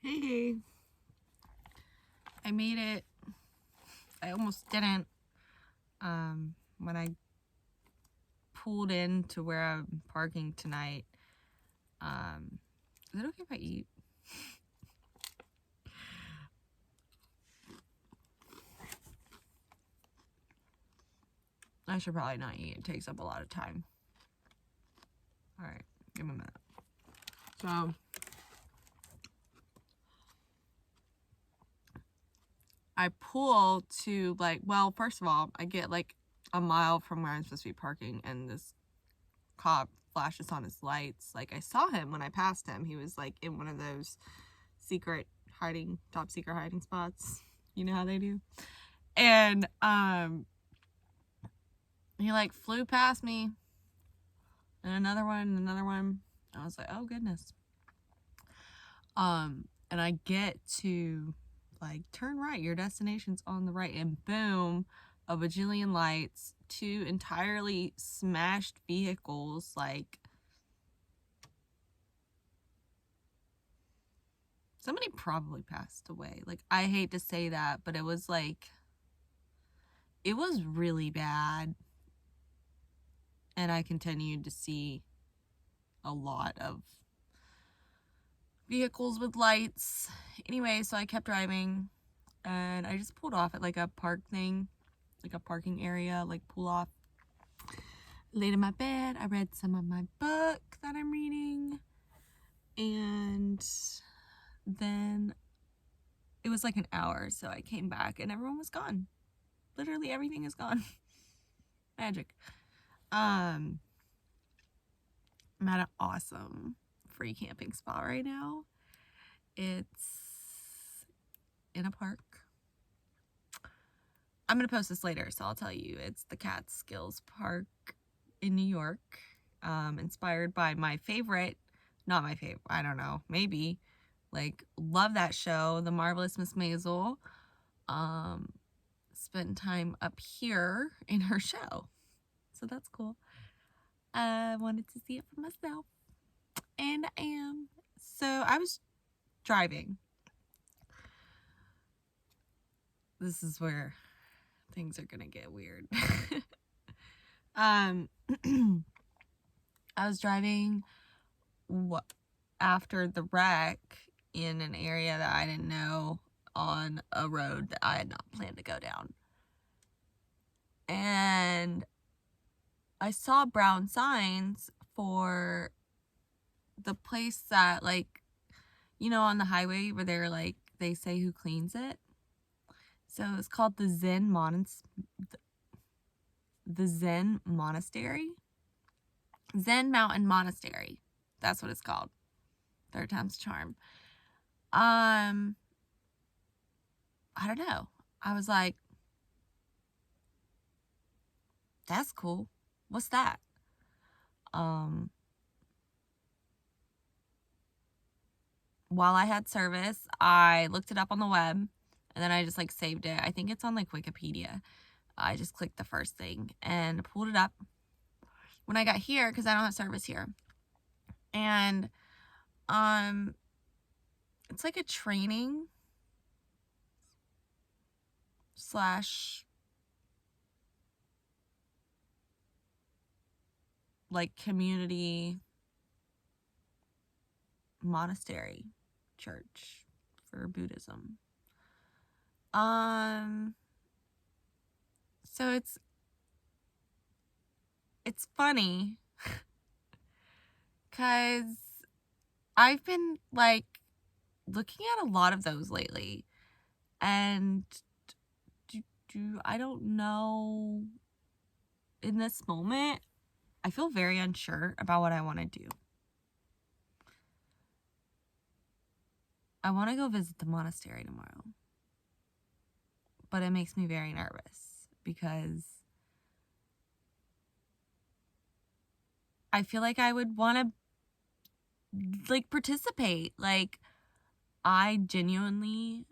Hey, I made it. I almost didn't. When I pulled in to where I'm parking tonight, is it okay if I eat? I should probably not eat. It takes up a lot of time. All right, give me a minute. So, I pull to first of all, I get like a mile from where I'm supposed to be parking, and this cop flashes on his lights. Like, I saw him when I passed him. He was like in one of those top secret hiding spots. You know how they do? And he like flew past me, and another one. I was like, oh goodness. And I get to like turn right, your destination's on the right, and boom, a bajillion lights, two entirely smashed vehicles. Like, somebody probably passed away. Like, I hate to say that, but it was really bad. And I continued to see a lot of vehicles with lights. Anyway, so I kept driving, and I just pulled off at like a parking area, like pull off. Laid in my bed, I read some of my book that I'm reading, and then it was like an hour, so I came back and everyone was gone. Literally everything is gone. Magic. I'm at an awesome free camping spot right now. It's in a park. I'm going to post this later, so I'll tell you. It's the Catskills Park in New York, inspired by my favorite, not my favorite, I don't know, maybe, like, love that show, The Marvelous Miss Maisel. Spent time up here in her show, so that's cool. I wanted to see it for myself, and I am. So I was driving. This is where things are gonna get weird. I was driving after the wreck in an area that I didn't know, on a road that I had not planned to go down. And I saw brown signs for the place that, like, you know, on the highway where they're like, they say who cleans it. So it's called the Zen Monastery. Zen Mountain Monastery. That's what it's called. Third time's a charm. I don't know. I was like, that's cool. What's that? While I had service, I looked it up on the web, and then I just like saved it. I think it's on like Wikipedia. I just clicked the first thing and pulled it up when I got here, because I don't have service here. And it's like a training slash like community monastery church for Buddhism. So it's funny because I've been like looking at a lot of those lately, and I don't know, in this moment I feel very unsure about what I want to do. I want to go visit the monastery tomorrow, but it makes me very nervous because I feel like I would want to like participate. Like, I genuinely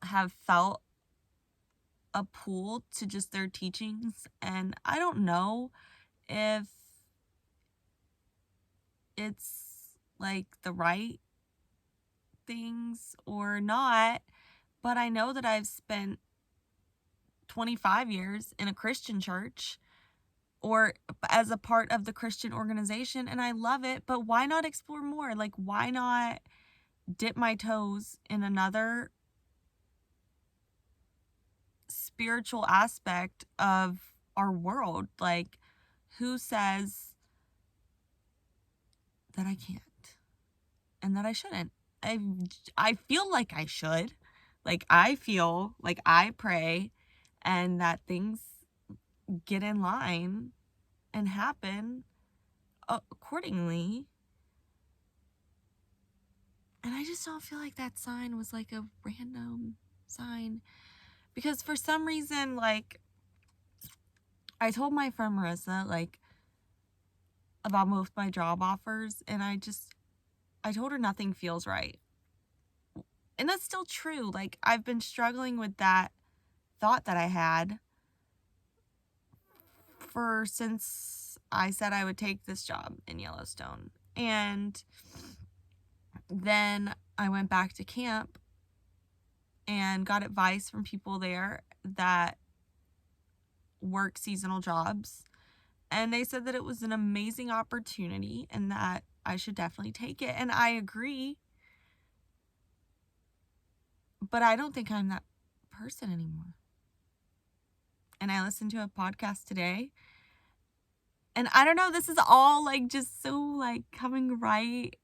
have felt a pull to just their teachings, and I don't know if it's like the right things or not, but I know that I've spent 25 years in a Christian church or as a part of the Christian organization, and I love it, but why not explore more? Like, why not dip my toes in another spiritual aspect of our world? Like, who says that I can't and that I shouldn't? I feel like I should. Like, I feel like I pray and that things get in line and happen accordingly. And I just don't feel like that sign was like a random sign. Because for some reason, like, I told my friend Marissa, like, about both my job offers, and I told her nothing feels right. And that's still true. Like, I've been struggling with that thought that I had since I said I would take this job in Yellowstone. And then I went back to camp and got advice from people there that work seasonal jobs. And they said that it was an amazing opportunity and that I should definitely take it. And I agree. But I don't think I'm that person anymore. And I listened to a podcast today. And I don't know, this is all like just so like coming right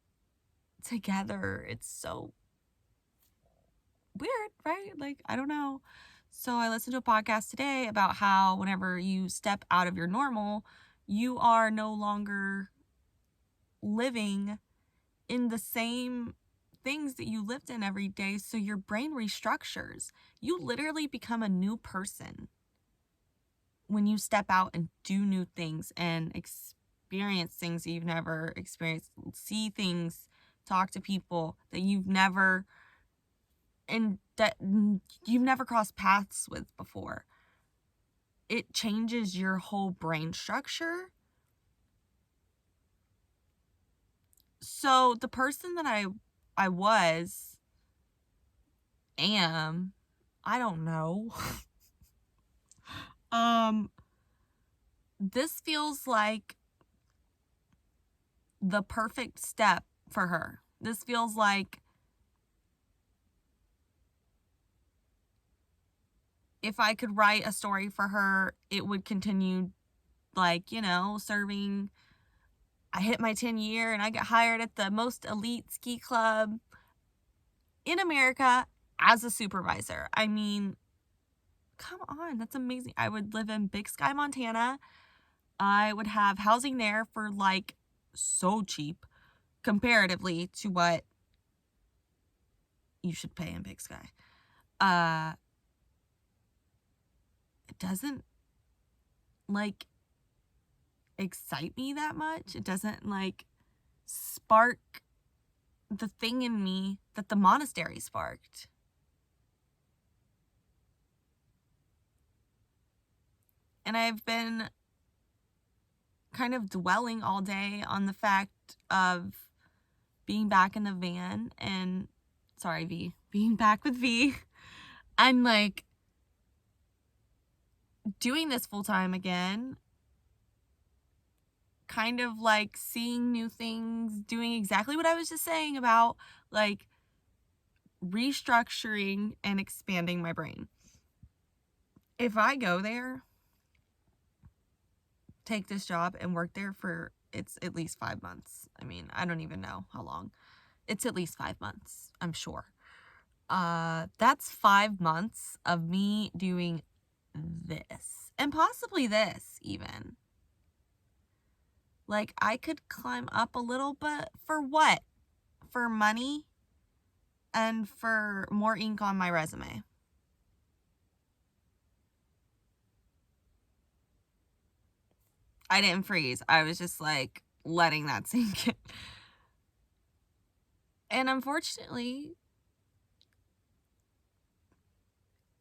together. It's so weird, right? Like, I don't know. So I listened to a podcast today about how whenever you step out of your normal, you are no longer living in the same things that you lived in every day. So your brain restructures. You literally become a new person when you step out and do new things and experience things that you've never experienced, see things, talk to people that you've never crossed paths with before. It changes your whole brain structure. So the person that I am, I don't know. This feels like the perfect step for her. This feels like if I could write a story for her, it would continue, like, you know, serving. I hit my 10-year and I got hired at the most elite ski club in America as a supervisor. I mean, come on, that's amazing. I would live in Big Sky, Montana. I would have housing there for like so cheap comparatively to what you should pay in Big Sky. It doesn't like excite me that much. It doesn't like spark the thing in me that the monastery sparked. And I've been kind of dwelling all day on the fact of being back in the van and, sorry, V, being back with V. I'm like doing this full time again, kind of like seeing new things, doing exactly what I was just saying about like restructuring and expanding my brain. If I go there, take this job and work there for, it's at least 5 months. I mean, I don't even know how long. It's at least 5 months, I'm sure. That's 5 months of me doing this and possibly this even. Like, I could climb up a little, but for what? For money and for more ink on my resume. I didn't freeze. I was just like letting that sink in. And unfortunately,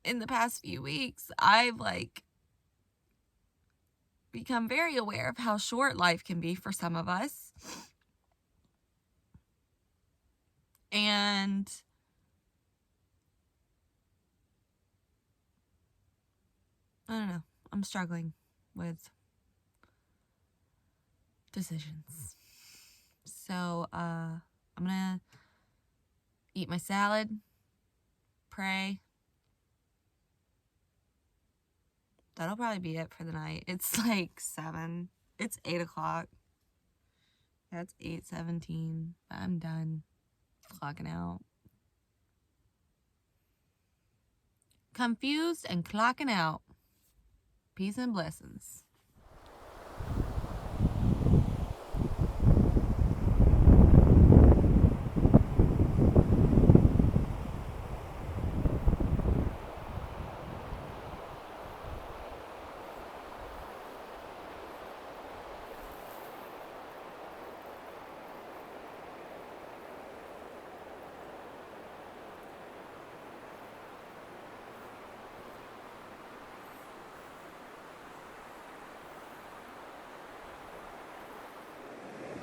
in the past few weeks, I've like become very aware of how short life can be for some of us. And And I don't know. I'm struggling with decisions. So, I'm gonna eat my salad, pray. That'll probably be it for the night. It's like 7. It's 8 o'clock. Yeah, it's 8:17. I'm done clocking out. Confused and clocking out. Peace and blessings.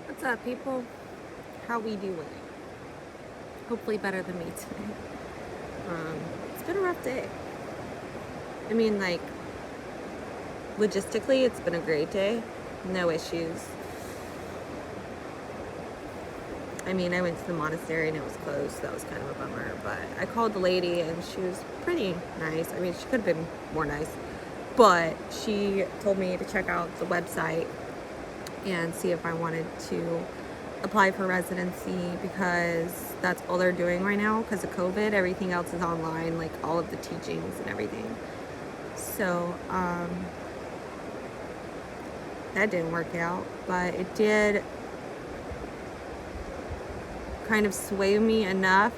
What's up, people? How we doing? Hopefully better than me today. It's been a rough day. I mean, like, logistically, it's been a great day. No issues. I mean, I went to the monastery and it was closed, so that was kind of a bummer. But I called the lady and she was pretty nice. I mean, she could have been more nice. But she told me to check out the website and see if I wanted to apply for residency, because that's all they're doing right now because of COVID. Everything else is online, like all of the teachings and everything. So that didn't work out, but it did kind of sway me enough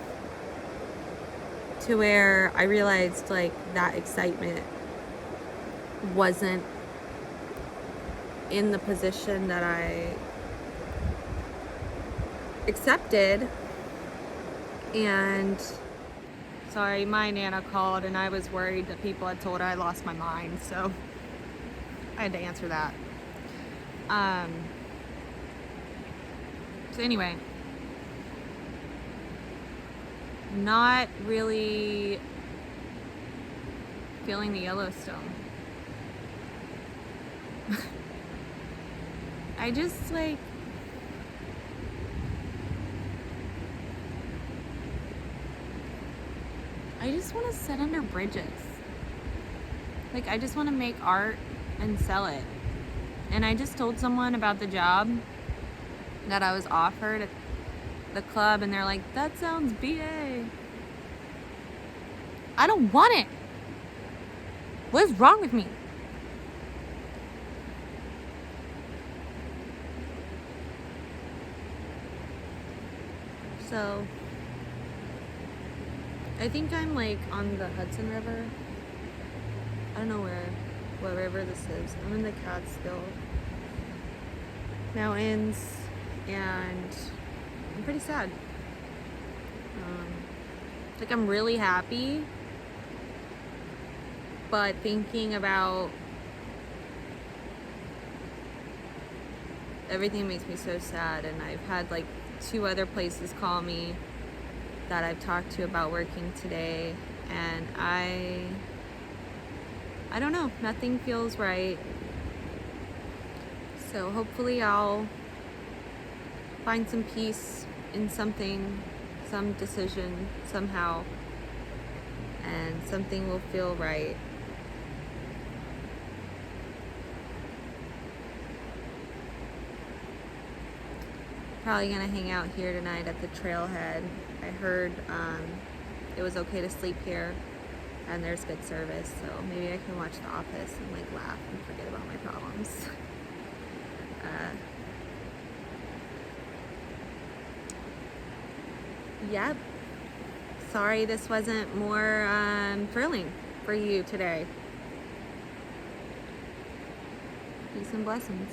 to where I realized like that excitement wasn't in the position that I accepted. And sorry, my Nana called and I was worried that people had told her I lost my mind, so I had to answer that. So anyway, not really feeling the Yellowstone. I just like, I just want to sit under bridges. Like, I just want to make art and sell it. And I just told someone about the job that I was offered at the club, and they're like, that sounds BA. I don't want it. What is wrong with me? So I think I'm like on the Hudson River. I don't know what river this is. I'm in the Catskill Mountains, and I'm pretty sad. Like, I'm really happy, but thinking about everything makes me so sad. And I've had like 2 other places call me that I've talked to about working today, and I don't know, nothing feels right. So hopefully I'll find some peace in something, some decision somehow, and something will feel right. Probably gonna hang out here tonight at the trailhead. I heard it was okay to sleep here and there's good service, so maybe I can watch The Office and like laugh and forget about my problems. Yep. Sorry this wasn't more thrilling for you today. Peace and blessings.